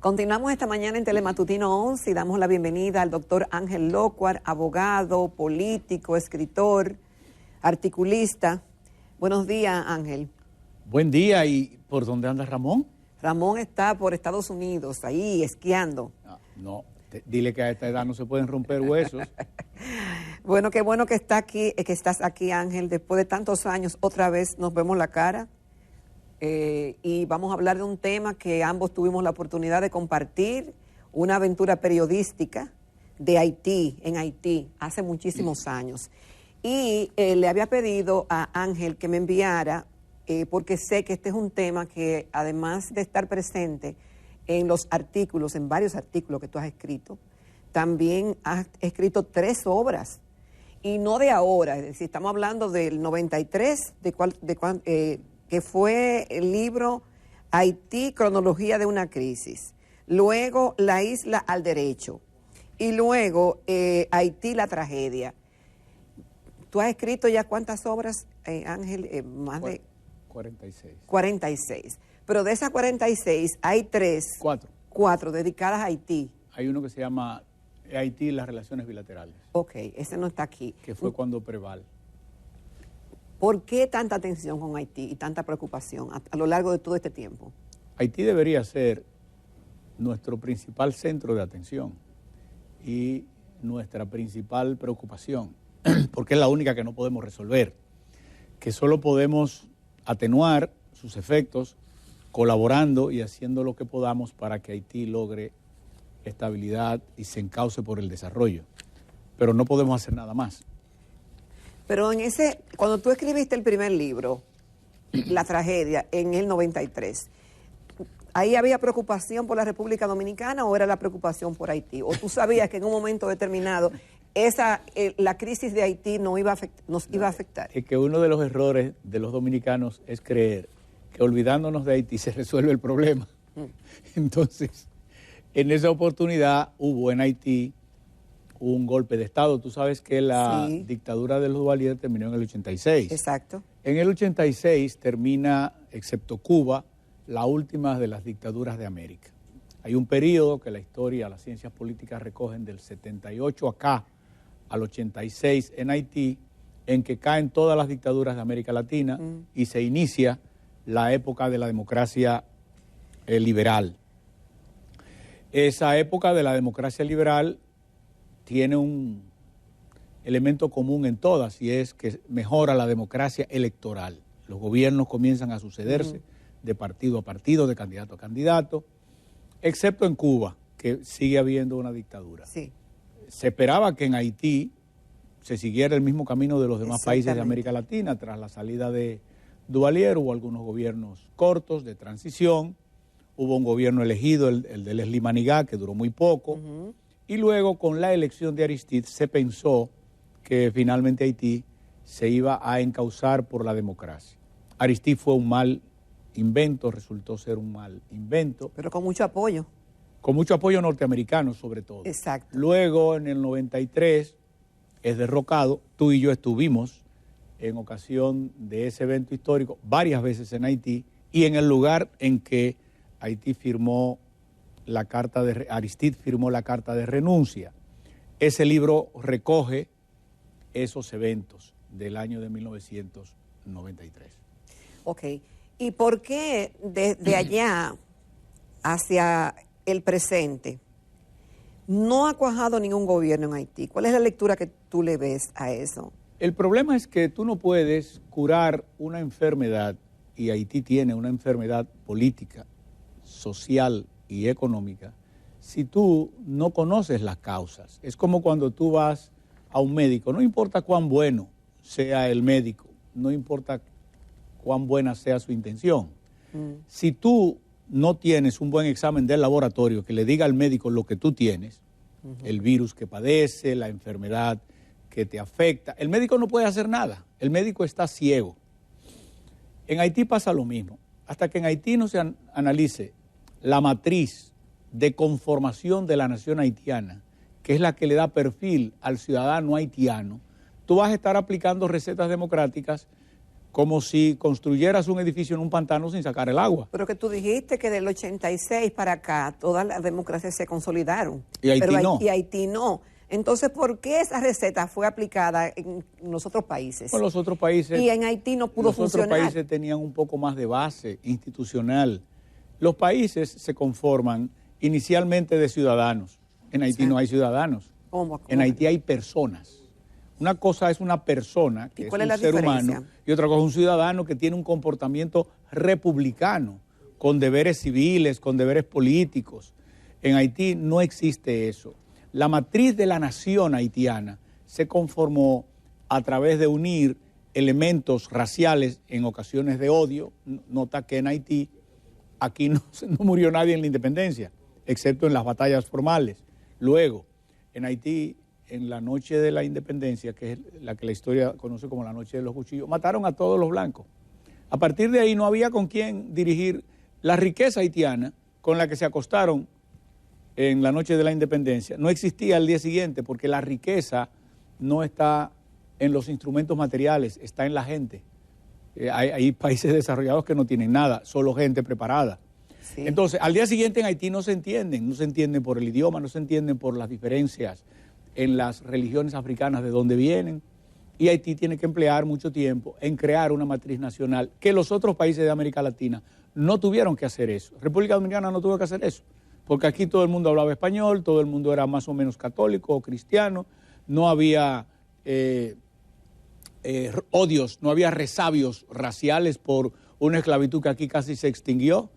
Continuamos esta mañana en Telematutino 11 y damos la bienvenida al doctor Ángel Locuar, abogado, político, escritor, articulista. Buenos días, Ángel. Buen día. ¿Y por dónde anda Ramón? Ramón está por Estados Unidos, ahí esquiando. Dile que a esta edad no se pueden romper huesos. Bueno, qué bueno que está aquí, que estás aquí, Ángel. Después de tantos años, otra vez nos vemos la cara. Y vamos a hablar de un tema que ambos tuvimos la oportunidad de compartir, una aventura periodística de Haití, en Haití, hace muchísimos años. Y le había pedido a Ángel que me enviara, porque sé que este es un tema que además de estar presente en los artículos, en varios artículos que tú has escrito, también has escrito 3 obras, y no de ahora, es decir, estamos hablando del 93, que fue el libro Haití, cronología de una crisis, luego La isla al derecho, y luego Haití, la tragedia. ¿Tú has escrito ya cuántas obras, Ángel? Más de 46. 46. Pero de esas 46 hay 4 dedicadas a Haití. Hay uno que se llama Haití y las relaciones bilaterales. Ok, ese no está aquí. Que fue cuando Preval. ¿Por qué tanta atención con Haití y tanta preocupación a lo largo de todo este tiempo? Haití debería ser nuestro principal centro de atención y nuestra principal preocupación, porque es la única que no podemos resolver, que solo podemos atenuar sus efectos colaborando y haciendo lo que podamos para que Haití logre estabilidad y se encauce por el desarrollo. Pero no podemos hacer nada más. Pero cuando tú escribiste el primer libro, La tragedia, en el 93, ¿ahí había preocupación por la República Dominicana o era la preocupación por Haití? ¿O tú sabías que en un momento determinado la crisis de Haití nos iba a afectar? Es que uno de los errores de los dominicanos es creer que olvidándonos de Haití se resuelve el problema. Entonces, en esa oportunidad hubo en Haití un golpe de Estado. Tú sabes que la dictadura de los Duvalier terminó en el 86. Exacto. En el 86 termina, excepto Cuba, la última de las dictaduras de América. Hay un periodo que la historia, las ciencias políticas recogen del 78 acá al 86 en Haití, en que caen todas las dictaduras de América Latina y se inicia la época de la democracia liberal. Esa época de la democracia liberal tiene un elemento común en todas, y es que mejora la democracia electoral. Los gobiernos comienzan a sucederse de partido a partido, de candidato a candidato, excepto en Cuba, que sigue habiendo una dictadura. Sí. Se esperaba que en Haití se siguiera el mismo camino de los demás países de América Latina. Tras la salida de Duvalier hubo algunos gobiernos cortos de transición, hubo un gobierno elegido, el de Leslie Manigá, que duró muy poco, y luego con la elección de Aristide se pensó que finalmente Haití se iba a encauzar por la democracia. Aristide fue un mal invento, resultó ser un mal invento. Pero con mucho apoyo. Con mucho apoyo norteamericano, sobre todo. Exacto. Luego, en el 93, es derrocado. Tú y yo estuvimos en ocasión de ese evento histórico varias veces en Haití, y en el lugar en que Haití firmó la carta de Aristide firmó la carta de renuncia. Ese libro recoge esos eventos del año de 1993. Ok. ¿Y por qué desde allá hacia el presente no ha cuajado ningún gobierno en Haití? ¿Cuál es la lectura que tú le ves a eso? El problema es que tú no puedes curar una enfermedad, y Haití tiene una enfermedad política, social y económica, si tú no conoces las causas. Es como cuando tú vas a un médico, no importa cuán bueno sea el médico, no importa cuán buena sea su intención. Si tú no tienes un buen examen del laboratorio que le diga al médico lo que tú tienes, el virus que padece, la enfermedad que te afecta, el médico no puede hacer nada, el médico está ciego. En Haití pasa lo mismo. Hasta que en Haití no se analice la matriz de conformación de la nación haitiana, que es la que le da perfil al ciudadano haitiano, tú vas a estar aplicando recetas democráticas como si construyeras un edificio en un pantano sin sacar el agua. Pero que tú dijiste que del 86 para acá todas las democracias se consolidaron. Y Haití pero no. Y Haití no. Entonces, ¿por qué esa receta fue aplicada en los otros países? Pues los otros países... Y en Haití no pudo funcionar. Los otros países tenían un poco más de base institucional. Los países se conforman inicialmente de ciudadanos. En Haití no hay ciudadanos. ¿Cómo? En Haití hay personas. Una cosa es una persona, que es un ser humano, y otra cosa es un ciudadano que tiene un comportamiento republicano, con deberes civiles, con deberes políticos. En Haití no existe eso. La matriz de la nación haitiana se conformó a través de unir elementos raciales en ocasiones de odio. Nota que en Haití, aquí no murió nadie en la independencia, excepto en las batallas formales. Luego, en Haití, en la noche de la independencia, que es la que la historia conoce como la noche de los cuchillos, mataron a todos los blancos. A partir de ahí no había con quién dirigir la riqueza haitiana con la que se acostaron en la noche de la independencia. No existía al día siguiente porque la riqueza no está en los instrumentos materiales, está en la gente. Hay países desarrollados que no tienen nada, solo gente preparada. Sí. Entonces, al día siguiente en Haití no se entienden por el idioma, no se entienden por las diferencias en las religiones africanas de donde vienen, y Haití tiene que emplear mucho tiempo en crear una matriz nacional que los otros países de América Latina no tuvieron que hacer eso. República Dominicana no tuvo que hacer eso, porque aquí todo el mundo hablaba español, todo el mundo era más o menos católico o cristiano, no había odios, no había resabios raciales por una esclavitud que aquí casi se extinguió,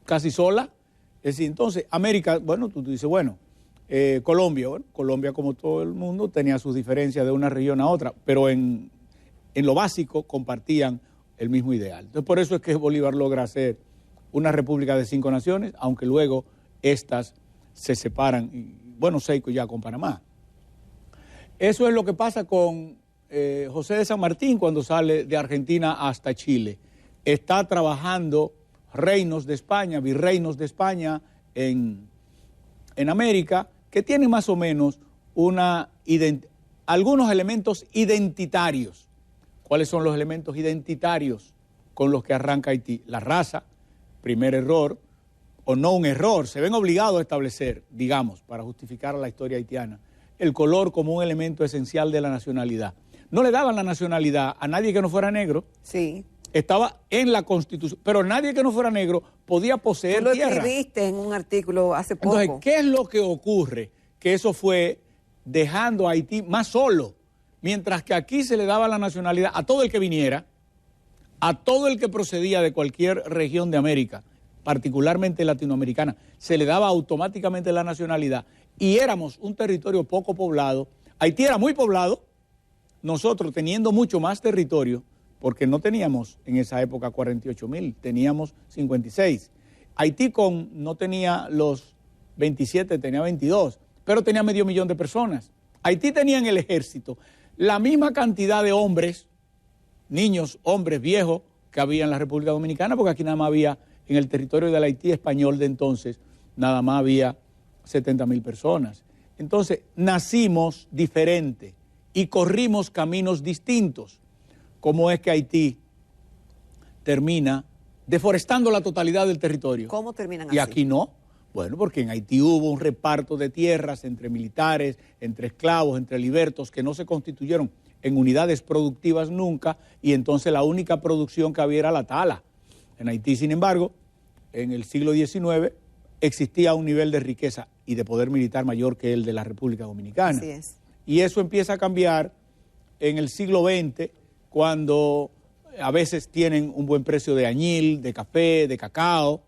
casi sola. Es decir, entonces, América, bueno, tú dices, bueno, Colombia, como todo el mundo, tenía sus diferencias de una región a otra, pero en lo básico compartían el mismo ideal. Entonces, por eso es que Bolívar logra hacer una república de 5 naciones, aunque luego estas se separan, y, bueno, Seico ya con Panamá. Eso es lo que pasa con José de San Martín cuando sale de Argentina hasta Chile. Está trabajando reinos de España, virreinos de España en América, que tienen más o menos algunos elementos identitarios. ¿Cuáles son los elementos identitarios con los que arranca Haití? La raza, primer error, o no un error, se ven obligados a establecer, digamos, para justificar la historia haitiana, el color como un elemento esencial de la nacionalidad. No le daban la nacionalidad a nadie que no fuera negro. Sí. Estaba en la Constitución, pero nadie que no fuera negro podía poseer tierra. Tú lo escribiste en un artículo hace poco. Entonces, ¿qué es lo que ocurre? Que eso fue dejando a Haití más solo, mientras que aquí se le daba la nacionalidad a todo el que viniera, a todo el que procedía de cualquier región de América, particularmente latinoamericana, se le daba automáticamente la nacionalidad y éramos un territorio poco poblado. Haití era muy poblado, nosotros teniendo mucho más territorio, porque no teníamos en esa época 48,000, teníamos 56. Haití no tenía los 27, tenía 22, pero tenía 500,000 de personas. Haití tenía en el ejército la misma cantidad de hombres, niños, hombres, viejos, que había en la República Dominicana, porque aquí nada más había, en el territorio del Haití español de entonces, nada más había 70,000 personas. Entonces, nacimos diferente y corrimos caminos distintos. ¿Cómo es que Haití termina deforestando la totalidad del territorio? ¿Cómo terminan así? Y aquí no. Bueno, porque en Haití hubo un reparto de tierras entre militares, entre esclavos, entre libertos, que no se constituyeron en unidades productivas nunca, y entonces la única producción que había era la tala. En Haití, sin embargo, en el siglo XIX existía un nivel de riqueza y de poder militar mayor que el de la República Dominicana. Así es. Y eso empieza a cambiar en el siglo XX, cuando a veces tienen un buen precio de añil, de café, de cacao,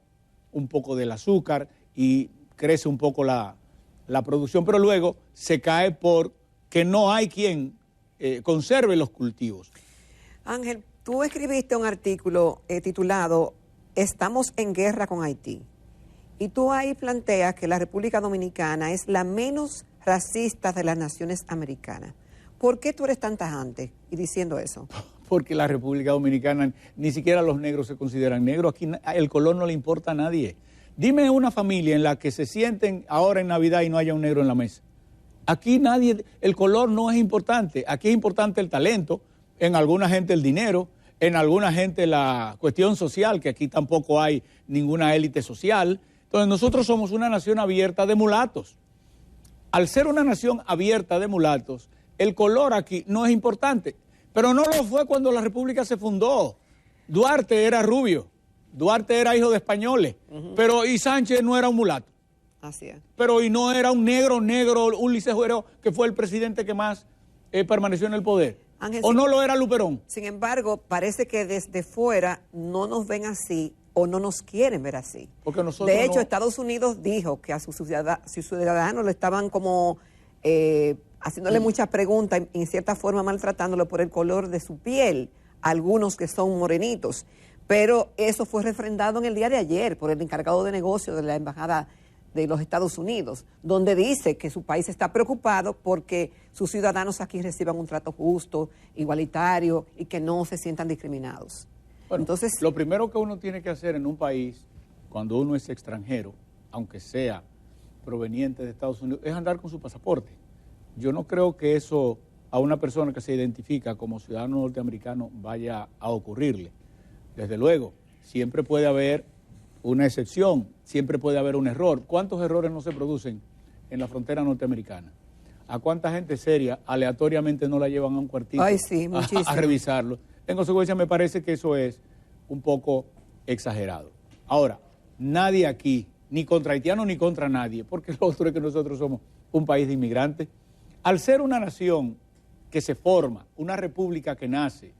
un poco del azúcar, y crece un poco la producción, pero luego se cae porque no hay quien conserve los cultivos. Ángel, tú escribiste un artículo titulado "Estamos en guerra con Haití", y tú ahí planteas que la República Dominicana es la menos racista de las naciones americanas. ¿Por qué tú eres tan tajante y diciendo eso? Porque la República Dominicana, ni siquiera los negros se consideran negros. Aquí el color no le importa a nadie. Dime una familia en la que se sienten ahora en Navidad y no haya un negro en la mesa. Aquí el color no es importante. Aquí es importante el talento, en alguna gente el dinero, en alguna gente la cuestión social, que aquí tampoco hay ninguna élite social. Entonces nosotros somos una nación abierta de mulatos. Al ser una nación abierta de mulatos, el color aquí no es importante, pero no lo fue cuando la República se fundó. Duarte era rubio, Duarte era hijo de españoles, pero y Sánchez no era un mulato. Así es. Pero y no era un negro, Ulises Juero, que fue el presidente que más permaneció en el poder. Ángel, ¿O no lo era Luperón? Sin embargo, parece que desde fuera no nos ven así o no nos quieren ver así. Porque nosotros de hecho, Estados Unidos dijo que a sus ciudadanos le estaban como haciéndole muchas preguntas, en cierta forma maltratándolo por el color de su piel, algunos que son morenitos. Pero eso fue refrendado en el día de ayer por el encargado de negocios de la Embajada de los Estados Unidos, donde dice que su país está preocupado porque sus ciudadanos aquí reciban un trato justo, igualitario y que no se sientan discriminados. Bueno, entonces, lo primero que uno tiene que hacer en un país, cuando uno es extranjero, aunque sea proveniente de Estados Unidos, es andar con su pasaporte. Yo no creo que eso a una persona que se identifica como ciudadano norteamericano vaya a ocurrirle. Desde luego, siempre puede haber una excepción, siempre puede haber un error. ¿Cuántos errores no se producen en la frontera norteamericana? ¿A cuánta gente seria aleatoriamente no la llevan a un cuartito a revisarlo? En consecuencia, me parece que eso es un poco exagerado. Ahora, nadie aquí, ni contra haitianos ni contra nadie, porque lo otro es que nosotros somos un país de inmigrantes. Al ser una nación que se forma, una república que nace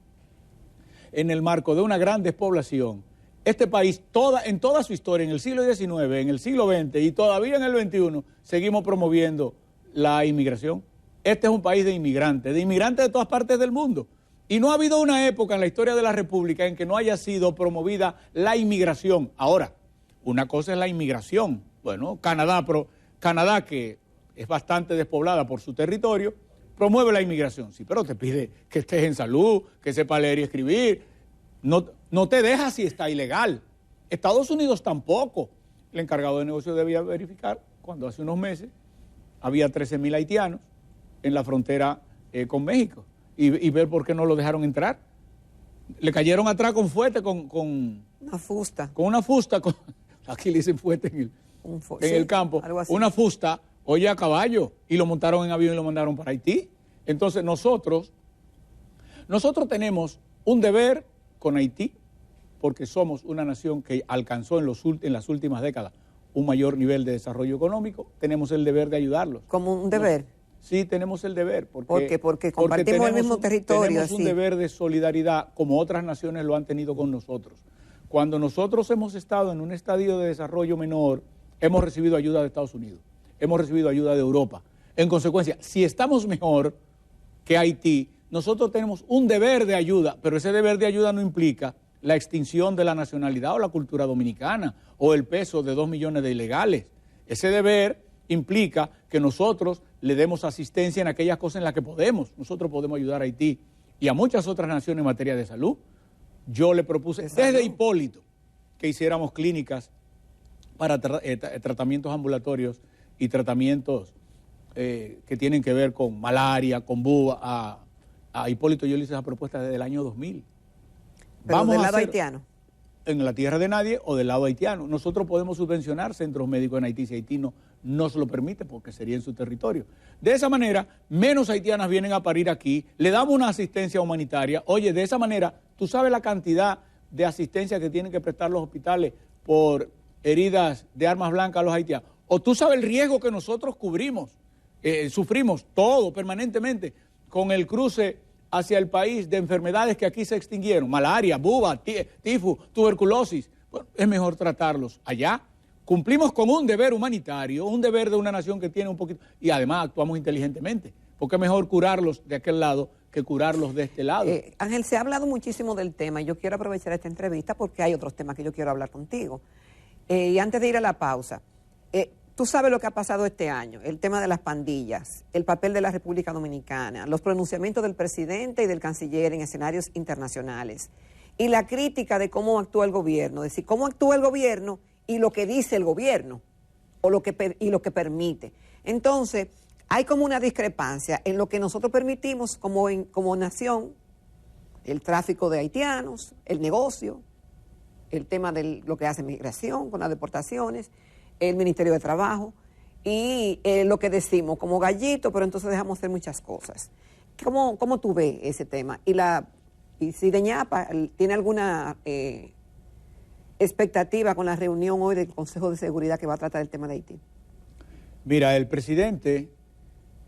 en el marco de una gran despoblación, este país, en toda su historia, en el siglo XIX, en el siglo XX y todavía en el XXI, seguimos promoviendo la inmigración. Este es un país de inmigrantes de todas partes del mundo. Y no ha habido una época en la historia de la República en que no haya sido promovida la inmigración. Ahora, una cosa es la inmigración. Bueno, Canadá, que es bastante despoblada por su territorio, promueve la inmigración. Sí, pero te pide que estés en salud, que sepa leer y escribir. No te deja si está ilegal. Estados Unidos tampoco. El encargado de negocios debía verificar cuando hace unos meses había 13,000 haitianos en la frontera con México y ver por qué no lo dejaron entrar. Le cayeron atrás con fuete, con una fusta. Con una fusta, aquí le dicen fuete en el campo. Una fusta, oye, a caballo, y lo montaron en avión y lo mandaron para Haití. Entonces nosotros tenemos un deber con Haití, porque somos una nación que alcanzó en las últimas décadas un mayor nivel de desarrollo económico. Tenemos el deber de ayudarlos. ¿Como un deber? Sí, tenemos el deber. Porque compartimos el mismo territorio. Tenemos un deber de solidaridad, como otras naciones lo han tenido con nosotros. Cuando nosotros hemos estado en un estadio de desarrollo menor, hemos recibido ayuda de Estados Unidos, hemos recibido ayuda de Europa. En consecuencia, si estamos mejor que Haití, nosotros tenemos un deber de ayuda, pero ese deber de ayuda no implica la extinción de la nacionalidad o la cultura dominicana o el peso de 2 millones de ilegales. Ese deber implica que nosotros le demos asistencia en aquellas cosas en las que podemos. Nosotros podemos ayudar a Haití y a muchas otras naciones en materia de salud. Yo le propuse desde Hipólito que hiciéramos clínicas para tratamientos ambulatorios y tratamientos que tienen que ver con malaria, con buba. A Hipólito yo le hice esa propuesta desde el año 2000. ¿Pero del lado haitiano? En la tierra de nadie o del lado haitiano. Nosotros podemos subvencionar centros médicos en Haití si Haití no nos lo permite porque sería en su territorio. De esa manera, menos haitianas vienen a parir aquí, le damos una asistencia humanitaria. Oye, de esa manera, tú sabes la cantidad de asistencia que tienen que prestar los hospitales por heridas de armas blancas a los haitianos. O tú sabes el riesgo que nosotros sufrimos todo permanentemente con el cruce hacia el país de enfermedades que aquí se extinguieron, malaria, buba, tifus, tuberculosis. Bueno, es mejor tratarlos allá. Cumplimos con un deber humanitario, un deber de una nación que tiene un poquito, y además actuamos inteligentemente, porque es mejor curarlos de aquel lado que curarlos de este lado. Ángel, se ha hablado muchísimo del tema y yo quiero aprovechar esta entrevista porque hay otros temas que yo quiero hablar contigo. Y antes de ir a la pausa, tú sabes lo que ha pasado este año, el tema de las pandillas, el papel de la República Dominicana, los pronunciamientos del presidente y del canciller en escenarios internacionales y la crítica de cómo actúa el gobierno, es decir, cómo actúa el gobierno y lo que dice el gobierno y lo que permite. Entonces, hay como una discrepancia en lo que nosotros permitimos como nación el tráfico de haitianos, el negocio, el tema de lo que hace migración con las deportaciones, el Ministerio de Trabajo y lo que decimos como gallito, pero entonces dejamos hacer muchas cosas. ¿Cómo tú ves ese tema? Y si de ñapa tiene alguna expectativa con la reunión hoy del Consejo de Seguridad que va a tratar el tema de Haití. Mira, el presidente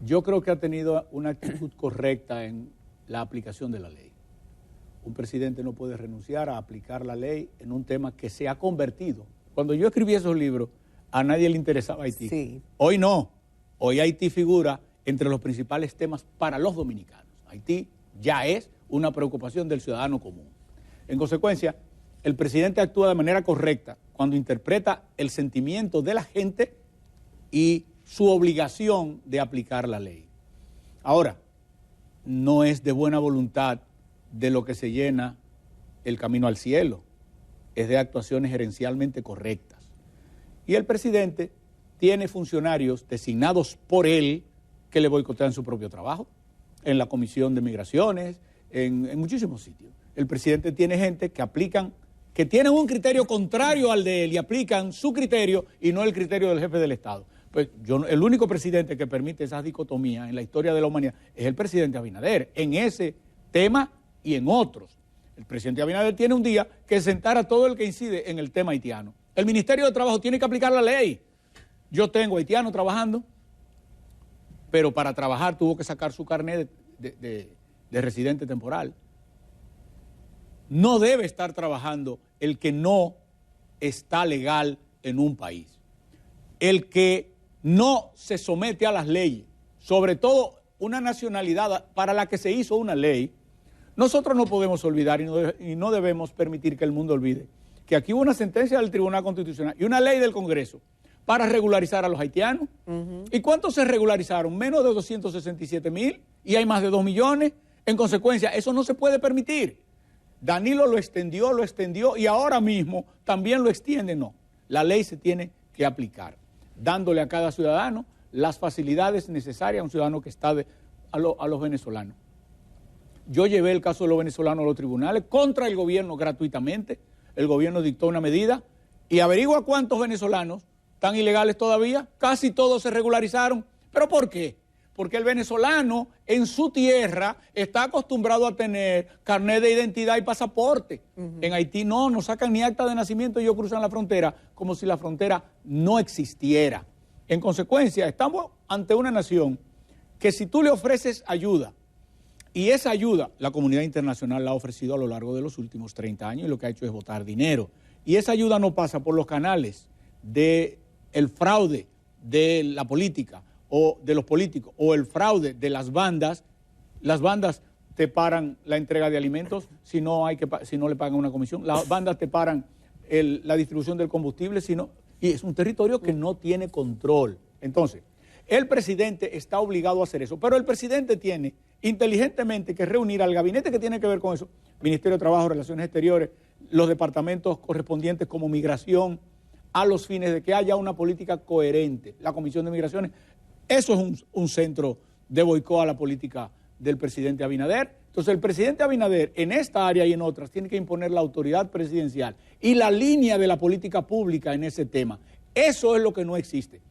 yo creo que ha tenido una actitud correcta en la aplicación de la ley. Un presidente no puede renunciar a aplicar la ley en un tema que se ha convertido. Cuando yo escribí esos libros, a nadie le interesaba Haití. Sí. Hoy no. Hoy Haití figura entre los principales temas para los dominicanos. Haití ya es una preocupación del ciudadano común. En consecuencia, el presidente actúa de manera correcta cuando interpreta el sentimiento de la gente y su obligación de aplicar la ley. Ahora, no es de buena voluntad de lo que se llena el camino al cielo, es de actuaciones gerencialmente correctas. Y el presidente tiene funcionarios designados por él que le boicotean su propio trabajo, en la Comisión de Migraciones, en muchísimos sitios. El presidente tiene gente que tienen un criterio contrario al de él y aplican su criterio y no el criterio del jefe del Estado. Pues el único presidente que permite esas dicotomías en la historia de la humanidad es el presidente Abinader, en ese tema y en otros. El presidente Abinader tiene un día que sentar a todo el que incide en el tema haitiano. El Ministerio de Trabajo tiene que aplicar la ley. Yo tengo haitiano trabajando, pero para trabajar tuvo que sacar su carnet de residente temporal. No debe estar trabajando el que no está legal en un país. El que no se somete a las leyes, sobre todo una nacionalidad para la que se hizo una ley, nosotros no podemos olvidar y no debemos permitir que el mundo olvide que aquí hubo una sentencia del Tribunal Constitucional y una ley del Congreso para regularizar a los haitianos. ¿Y cuántos se regularizaron? Menos de 267,000 y hay más de 2 millones. En consecuencia, eso no se puede permitir. Danilo lo extendió y ahora mismo también lo extiende. No, la ley se tiene que aplicar, dándole a cada ciudadano las facilidades necesarias a un ciudadano que está a los venezolanos. Yo llevé el caso de los venezolanos a los tribunales contra el gobierno gratuitamente. El gobierno dictó una medida y averigua cuántos venezolanos están ilegales todavía. Casi todos se regularizaron. ¿Pero por qué? Porque el venezolano en su tierra está acostumbrado a tener carnet de identidad y pasaporte. En Haití no sacan ni acta de nacimiento y ellos cruzan la frontera como si la frontera no existiera. En consecuencia, estamos ante una nación que si tú le ofreces ayuda, y esa ayuda la comunidad internacional la ha ofrecido a lo largo de los últimos 30 años y lo que ha hecho es botar dinero. Y esa ayuda no pasa por los canales del fraude de la política o de los políticos o el fraude de las bandas te paran la entrega de alimentos si no le pagan una comisión, las bandas te paran la distribución del combustible, y es un territorio que no tiene control. Entonces, el presidente está obligado a hacer eso, pero el presidente tiene inteligentemente que reunir al gabinete que tiene que ver con eso, Ministerio de Trabajo, Relaciones Exteriores, los departamentos correspondientes como Migración, a los fines de que haya una política coherente. La Comisión de Migraciones, eso es un centro de boicot a la política del presidente Abinader. Entonces el presidente Abinader en esta área y en otras tiene que imponer la autoridad presidencial y la línea de la política pública en ese tema. Eso es lo que no existe.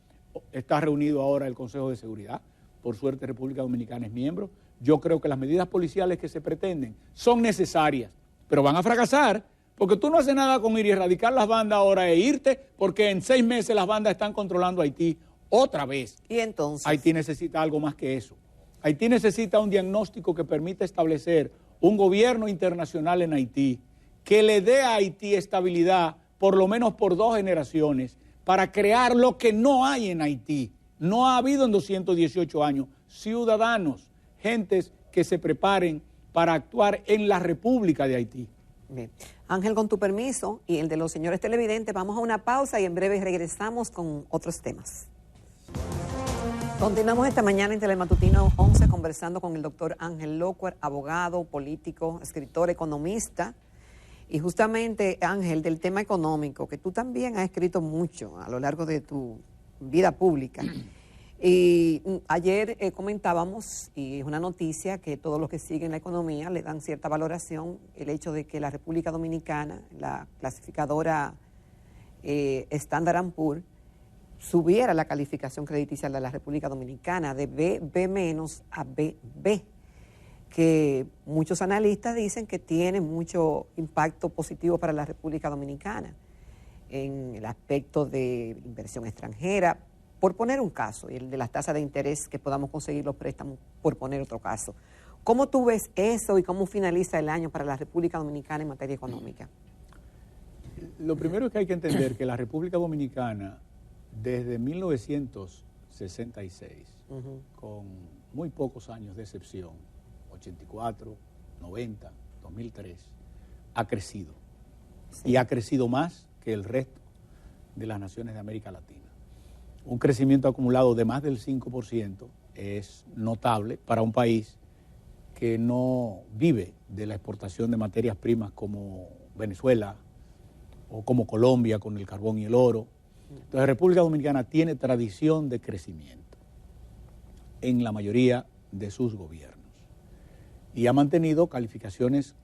Está reunido ahora el Consejo de Seguridad, por suerte República Dominicana es miembro. Yo creo que las medidas policiales que se pretenden son necesarias, pero van a fracasar porque tú no haces nada con ir y erradicar las bandas ahora e irte porque en 6 meses las bandas están controlando Haití otra vez. ¿Y entonces? Haití necesita algo más que eso. Haití necesita un diagnóstico que permita establecer un gobierno internacional en Haití que le dé a Haití estabilidad por lo menos por 2 generaciones para crear lo que no hay en Haití. No ha habido en 218 años ciudadanos, gentes que se preparen para actuar en la República de Haití. Bien. Ángel, con tu permiso y el de los señores televidentes, vamos a una pausa y en breve regresamos con otros temas. Continuamos esta mañana en Telematutino 11 conversando con el doctor Ángel Locuar, abogado, político, escritor, economista. Y justamente, Ángel, del tema económico, que tú también has escrito mucho a lo largo de tu vida pública. Y ayer comentábamos, y es una noticia que todos los que siguen la economía le dan cierta valoración, el hecho de que la República Dominicana, la clasificadora Standard & Poor's, subiera la calificación crediticia de la República Dominicana de B- a BB, que muchos analistas dicen que tiene mucho impacto positivo para la República Dominicana en el aspecto de inversión extranjera, por poner un caso, y el de las tasas de interés que podamos conseguir los préstamos, por poner otro caso. ¿Cómo tú ves eso y cómo finaliza el año para la República Dominicana en materia económica? Lo primero es que hay que entender que la República Dominicana, desde 1966, con muy pocos años de excepción, 84, 90, 2003, ha crecido. Sí. Y ha crecido más que el resto de las naciones de América Latina. Un crecimiento acumulado de más del 5% es notable para un país que no vive de la exportación de materias primas como Venezuela o como Colombia con el carbón y el oro. Entonces, la República Dominicana tiene tradición de crecimiento en la mayoría de sus gobiernos y ha mantenido calificaciones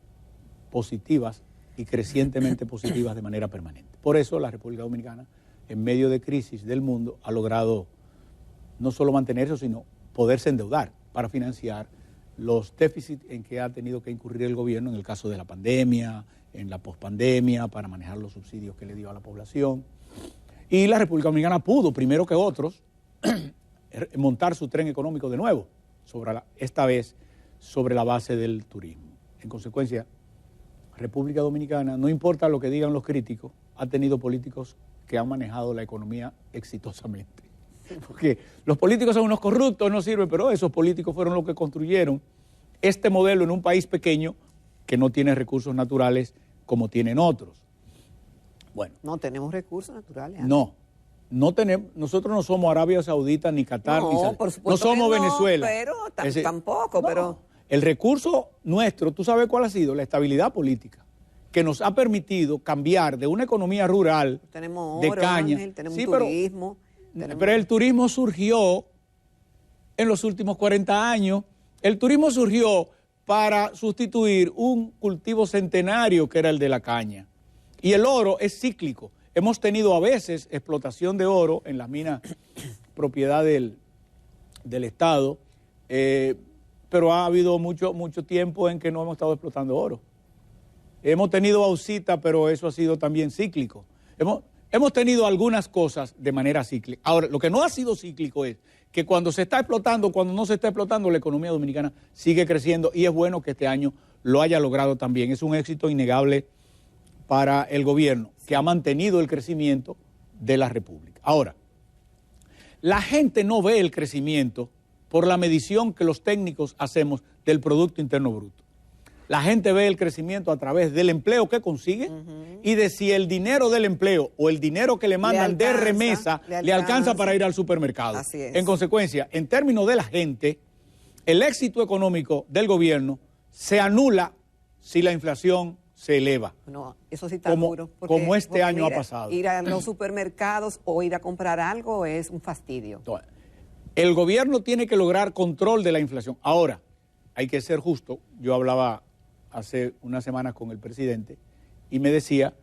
positivas y crecientemente positivas de manera permanente. Por eso la República Dominicana, en medio de crisis del mundo, ha logrado no solo mantenerse, sino poderse endeudar para financiar los déficits en que ha tenido que incurrir el gobierno en el caso de la pandemia, en la pospandemia, para manejar los subsidios que le dio a la población. Y la República Dominicana pudo, primero que otros, montar su tren económico de nuevo, esta vez sobre la base del turismo. En consecuencia, República Dominicana, no importa lo que digan los críticos, ha tenido políticos que han manejado la economía exitosamente. Porque los políticos son unos corruptos, no sirven, pero esos políticos fueron los que construyeron este modelo en un país pequeño que no tiene recursos naturales como tienen otros. Bueno. No tenemos recursos naturales. No tenemos, nosotros no somos Arabia Saudita, ni Qatar, no somos Venezuela. Pero tampoco, pero... El recurso nuestro, ¿tú sabes cuál ha sido? La estabilidad política, que nos ha permitido cambiar de una economía rural tenemos de oro, caña. Ángel, tenemos turismo. Pero el turismo surgió en los últimos 40 años. El turismo surgió para sustituir un cultivo centenario que era el de la caña. Y el oro es cíclico. Hemos tenido a veces explotación de oro en las minas propiedad del Estado, pero ha habido mucho tiempo en que no hemos estado explotando oro. Hemos tenido bauxita, pero eso ha sido también cíclico. Hemos tenido algunas cosas de manera cíclica. Ahora, lo que no ha sido cíclico es que cuando se está explotando, cuando no se está explotando, la economía dominicana sigue creciendo y es bueno que este año lo haya logrado también. Es un éxito innegable para el gobierno, que ha mantenido el crecimiento de la República. Ahora, la gente no ve el crecimiento por la medición que los técnicos hacemos del Producto Interno Bruto. La gente ve el crecimiento a través del empleo que consigue y de si el dinero del empleo o el dinero que le mandan de remesa le alcanza para ir al supermercado. Así es. En consecuencia, en términos de la gente, el éxito económico del gobierno se anula si la inflación se eleva. No, eso sí está duro. Como este año ha pasado. Ir a los supermercados o ir a comprar algo es un fastidio. Entonces, el gobierno tiene que lograr control de la inflación. Ahora, hay que ser justo. Yo hablaba hace unas semanas con el presidente y me decía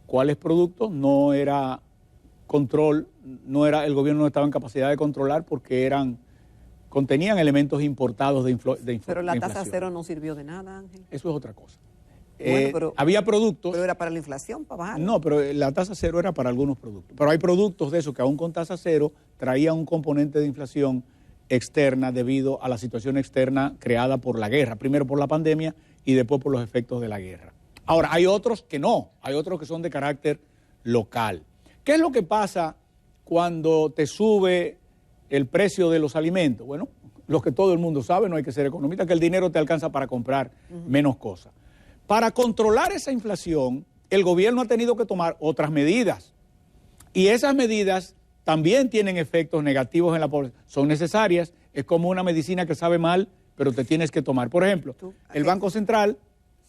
cuáles productos no era control, el gobierno no estaba en capacidad de controlar porque contenían elementos importados de inflación. Pero la tasa cero no sirvió de nada, Ángel. Eso es otra cosa. Bueno, pero había productos... Pero era para la inflación, para bajar. No, pero la tasa cero era para algunos productos. Pero hay productos de esos que aún con tasa cero traían un componente de inflación externa debido a la situación externa creada por la guerra. Primero por la pandemia y después por los efectos de la guerra. Ahora, hay otros que no. Hay otros que son de carácter local. ¿Qué es lo que pasa cuando te sube el precio de los alimentos? Bueno, lo que todo el mundo sabe, no hay que ser economista, que el dinero te alcanza para comprar menos cosas. Para controlar esa inflación, el gobierno ha tenido que tomar otras medidas. Y esas medidas también tienen efectos negativos en la población. Son necesarias, es como una medicina que sabe mal, pero te tienes que tomar. Por ejemplo, el Banco Central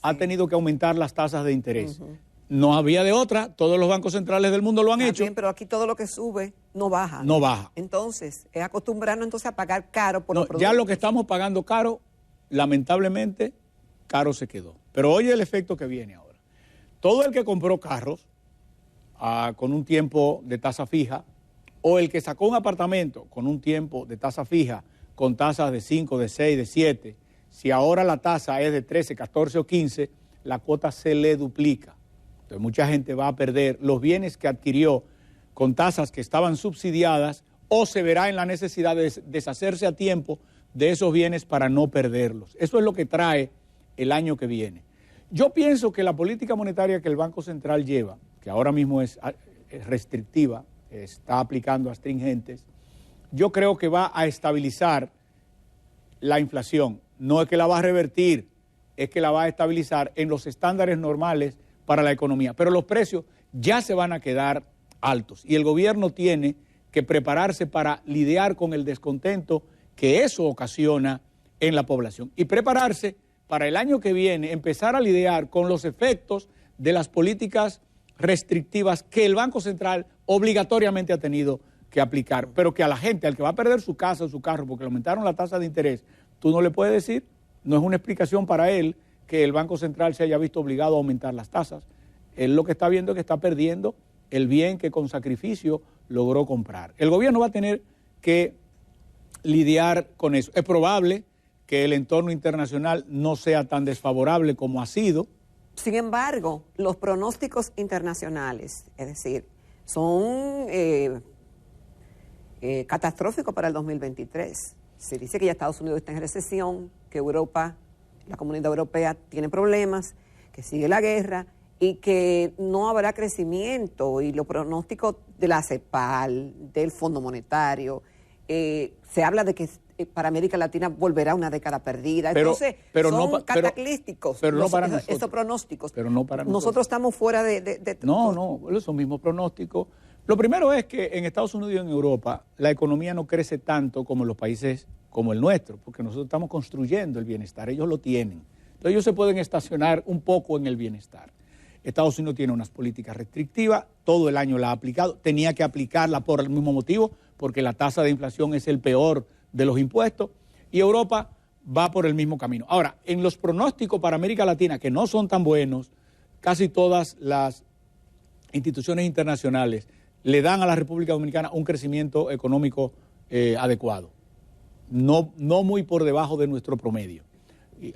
ha tenido que aumentar las tasas de interés. No había de otra, todos los bancos centrales del mundo lo han Está hecho. bien, pero aquí todo lo que sube no baja. No baja. Entonces, es acostumbrarnos entonces a pagar caro por No, los productos. ya lo que estamos pagando caro, lamentablemente, caro se quedó. Pero oye el efecto que viene ahora. Todo el que compró carros con un tiempo de tasa fija, o el que sacó un apartamento con un tiempo de tasa fija, con tasas de 5, de 6, de 7, si ahora la tasa es de 13, 14 o 15, la cuota se le duplica. Entonces mucha gente va a perder los bienes que adquirió con tasas que estaban subsidiadas, o se verá en la necesidad de deshacerse a tiempo de esos bienes para no perderlos. Eso es lo que trae el año que viene. Yo pienso que la política monetaria que el Banco Central lleva, que ahora mismo es restrictiva, está aplicando astringentes, yo creo que va a estabilizar la inflación. No es que la va a revertir, es que la va a estabilizar en los estándares normales para la economía. Pero los precios ya se van a quedar altos y el gobierno tiene que prepararse para lidiar con el descontento que eso ocasiona en la población y prepararse para el año que viene empezar a lidiar con los efectos de las políticas restrictivas que el Banco Central obligatoriamente ha tenido que aplicar, pero que a la gente, al que va a perder su casa o su carro porque le aumentaron la tasa de interés, tú no le puedes decir, no es una explicación para él que el Banco Central se haya visto obligado a aumentar las tasas. Él lo que está viendo es que está perdiendo el bien que con sacrificio logró comprar. El gobierno va a tener que lidiar con eso. Es probable que el entorno internacional no sea tan desfavorable como ha sido. Sin embargo, los pronósticos internacionales, es decir, son catastróficos para el 2023. Se dice que ya Estados Unidos está en recesión, que Europa, la Comunidad Europea tiene problemas, que sigue la guerra y que no habrá crecimiento. Y los pronósticos de la CEPAL, del Fondo Monetario, se habla de que para América Latina volverá una década perdida. Entonces, son cataclísticos esos pronósticos. Pero no para nosotros. Nosotros estamos fuera de No, esos mismos pronósticos. Lo primero es que en Estados Unidos y en Europa la economía no crece tanto como en los países como el nuestro, porque nosotros estamos construyendo el bienestar, ellos lo tienen. Entonces ellos se pueden estacionar un poco en el bienestar. Estados Unidos tiene unas políticas restrictivas, todo el año la ha aplicado, tenía que aplicarla por el mismo motivo, porque la tasa de inflación es el peor de los impuestos, y Europa va por el mismo camino. Ahora, en los pronósticos para América Latina, que no son tan buenos, casi todas las instituciones internacionales le dan a la República Dominicana un crecimiento económico adecuado, no muy por debajo de nuestro promedio,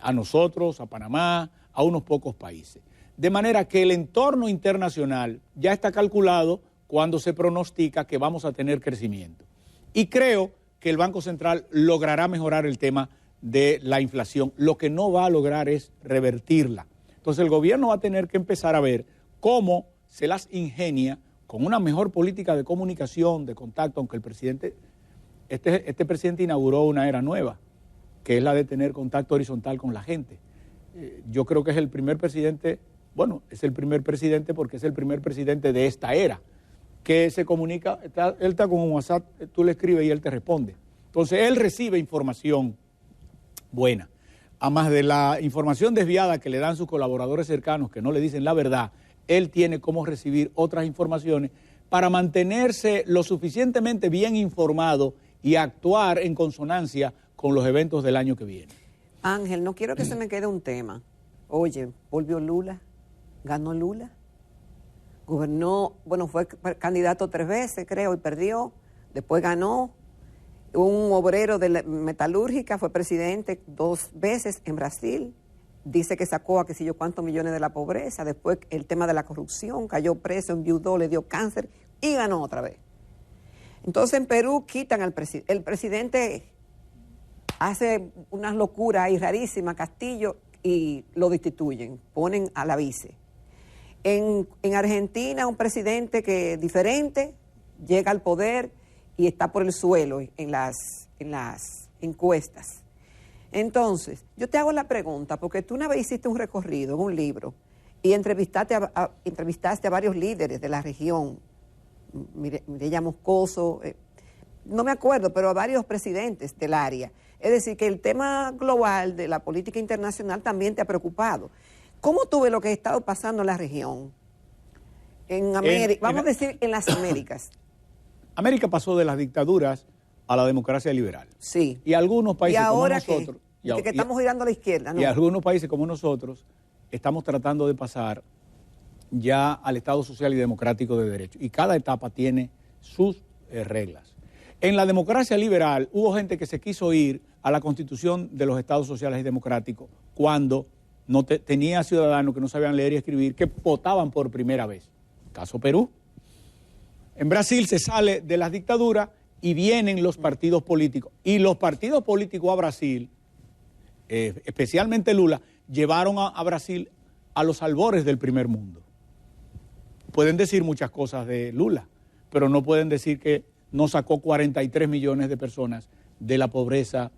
a nosotros, a Panamá, a unos pocos países. De manera que el entorno internacional ya está calculado cuando se pronostica que vamos a tener crecimiento. Y creo que el Banco Central logrará mejorar el tema de la inflación. Lo que no va a lograr es revertirla. Entonces el gobierno va a tener que empezar a ver cómo se las ingenia con una mejor política de comunicación, de contacto, aunque el presidente, este presidente inauguró una era nueva, que es la de tener contacto horizontal con la gente. Yo creo que es el primer presidente, bueno, es el primer presidente porque es el primer presidente de esta era, que se comunica, él está con un WhatsApp, tú le escribes y él te responde. Entonces él recibe información buena. Además de la información desviada que le dan sus colaboradores cercanos, que no le dicen la verdad, él tiene cómo recibir otras informaciones para mantenerse lo suficientemente bien informado y actuar en consonancia con los eventos del año que viene. Ángel, no quiero que se me quede un tema. Oye, volvió Lula, ganó Lula, gobernó, bueno, fue candidato 3 veces, creo, y perdió, después ganó. Un obrero de la metalúrgica fue presidente 2 veces en Brasil. Dice que sacó a qué sé yo cuántos millones de la pobreza. Después el tema de la corrupción, cayó preso, enviudó, le dio cáncer y ganó otra vez. Entonces en Perú quitan al presidente. El presidente hace unas locuras ahí rarísimas, Castillo, y lo destituyen, ponen a la vice. En Argentina un presidente que diferente llega al poder y está por el suelo en las encuestas. Entonces, yo te hago la pregunta, porque tú una vez hiciste un recorrido en un libro y entrevistaste a varios líderes de la región, Mireya Moscoso, no me acuerdo, pero a varios presidentes del área. Es decir, que el tema global de la política internacional también te ha preocupado. ¿Cómo tú ves lo que ha estado pasando en la región? En América, vamos a decir en las Américas. América pasó de las dictaduras a la democracia liberal. Sí. Y algunos países como ahora nosotros... que estamos girando a la izquierda, ¿no? Y algunos países como nosotros estamos tratando de pasar ya al Estado social y democrático de derecho. Y cada etapa tiene sus reglas. En la democracia liberal hubo gente que se quiso ir a la constitución de los estados sociales y democráticos cuando no tenía ciudadanos que no sabían leer y escribir, que votaban por primera vez. Caso Perú. En Brasil se sale de las dictaduras y vienen los partidos políticos. Y los partidos políticos a Brasil, especialmente Lula, llevaron a Brasil a los albores del primer mundo. Pueden decir muchas cosas de Lula, pero no pueden decir que no sacó 43 millones de personas de la pobreza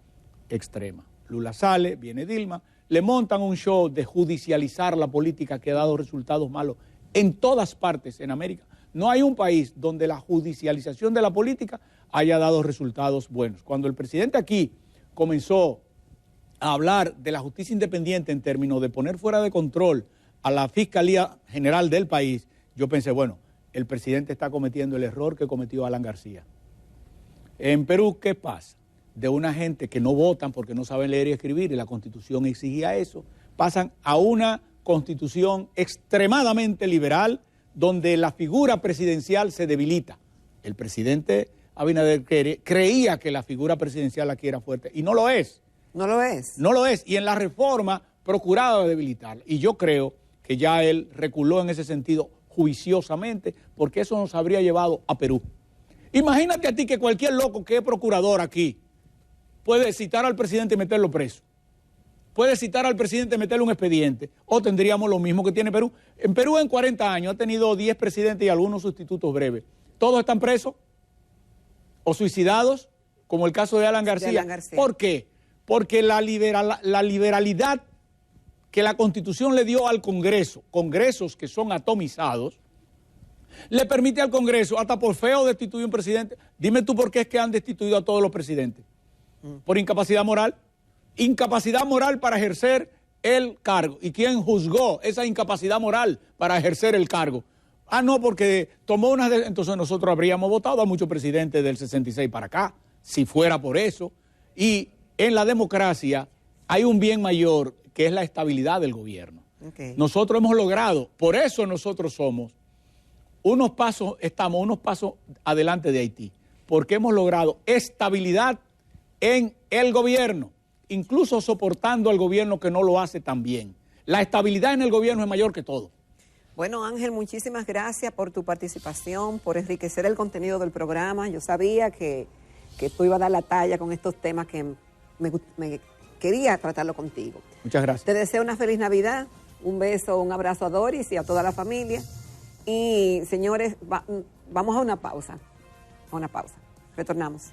extrema. Lula sale, viene Dilma, le montan un show de judicializar la política que ha dado resultados malos en todas partes en América. No hay un país donde la judicialización de la política haya dado resultados buenos. Cuando el presidente aquí comenzó a hablar de la justicia independiente en términos de poner fuera de control a la Fiscalía General del país, yo pensé, bueno, el presidente está cometiendo el error que cometió Alan García. En Perú, ¿qué pasa? De una gente que no votan porque no saben leer y escribir, y la Constitución exigía eso, pasan a una Constitución extremadamente liberal, donde la figura presidencial se debilita. El presidente Abinader creía que la figura presidencial aquí era fuerte, y no lo es. No lo es. No lo es, y en la reforma procuraba debilitarla. Y yo creo que ya él reculó en ese sentido juiciosamente, porque eso nos habría llevado a Perú. Imagínate a ti que cualquier loco que es procurador aquí puede citar al presidente y meterlo preso. Puede citar al presidente y meterle un expediente, o tendríamos lo mismo que tiene Perú. En Perú en 40 años ha tenido 10 presidentes y algunos sustitutos breves. ¿Todos están presos o suicidados, como el caso de Alan García? ¿Por qué? Porque la liberalidad que la Constitución le dio al Congreso, congresos que son atomizados, le permite al Congreso, hasta por feo, destituir a un presidente. Dime tú por qué es que han destituido a todos los presidentes. ¿Por incapacidad moral? Incapacidad moral para ejercer el cargo. ¿Y quién juzgó esa incapacidad moral para ejercer el cargo? Ah, no, porque tomó unas... Entonces nosotros habríamos votado a muchos presidentes del 66 para acá, si fuera por eso. Y en la democracia hay un bien mayor, que es la estabilidad del gobierno. Okay. Nosotros hemos logrado, por eso nosotros somos estamos unos pasos adelante de Haití, porque hemos logrado estabilidad en el gobierno, incluso soportando al gobierno que no lo hace tan bien. La estabilidad en el gobierno es mayor que todo. Bueno, Ángel, muchísimas gracias por tu participación, por enriquecer el contenido del programa. Yo sabía que tú ibas a dar la talla con estos temas que me quería tratarlo contigo. Muchas gracias. Te deseo una feliz Navidad, un beso, un abrazo a Doris y a toda la familia. Y, señores, vamos a una pausa. Retornamos.